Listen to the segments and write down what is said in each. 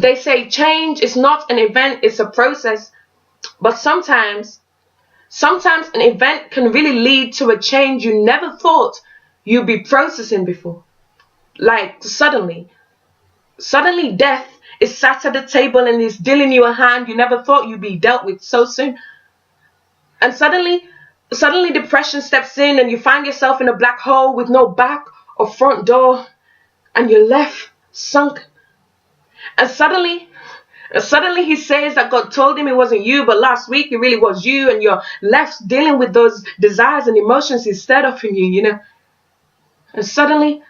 They say change is not an event, it's a process. But sometimes an event can really lead to a change you never thought you'd be processing before. Like suddenly death is sat at the table and is dealing you a hand you never thought you'd be dealt with so soon. And suddenly depression steps in and you find yourself in a black hole with no back or front door and you're left sunk. And suddenly he says that God told him it wasn't you, but last week it really was you, and you're left dealing with those desires and emotions instead of him, you know. And suddenly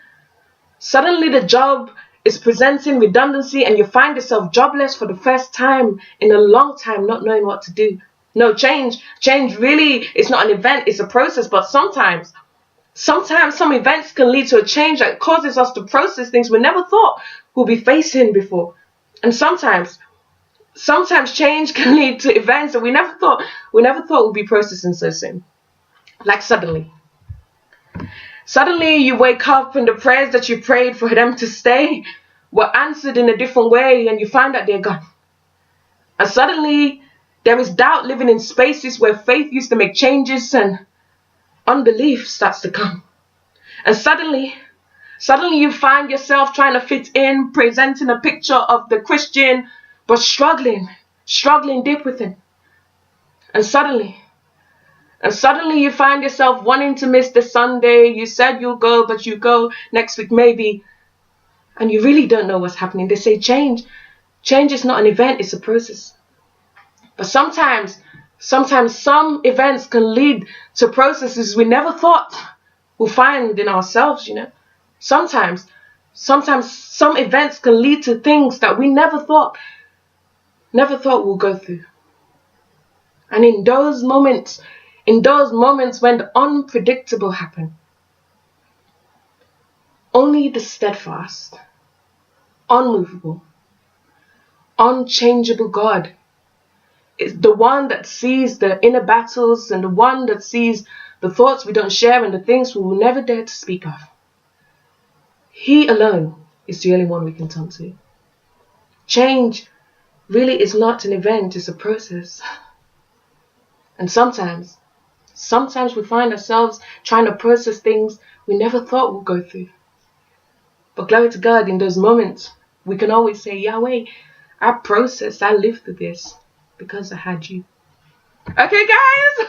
the job is presenting redundancy and you find yourself jobless for the first time in a long time, not knowing what to do. No, change really is not an event, it's a process. But sometimes some events can lead to a change that causes us to process things we never thought we'll be facing before. And sometimes change can lead to events that we never thought we'd be processing so soon. Like suddenly you wake up and the prayers that you prayed for them to stay were answered in a different way, and you find that they're gone. And suddenly there is doubt living in spaces where faith used to make changes, and unbelief starts to come. And suddenly you find yourself trying to fit in, presenting a picture of the Christian, but struggling deep within. And suddenly you find yourself wanting to miss the Sunday. You said you'll go, but you go next week maybe. And you really don't know what's happening. They say change is not an event, it's a process. But sometimes some events can lead to processes we never thought we'll find in ourselves, you know. Sometimes some events can lead to things that we never thought we'll go through. And in those moments when the unpredictable happen, only the steadfast, unmovable, unchangeable God is the one that sees the inner battles and the one that sees the thoughts we don't share and the things we will never dare to speak of. He alone is the only one we can turn to. Change really is not an event, it's a process. And sometimes we find ourselves trying to process things we never thought we'd go through. But glory to God, in those moments, we can always say, Yahweh, I lived through this because I had you. Okay, guys?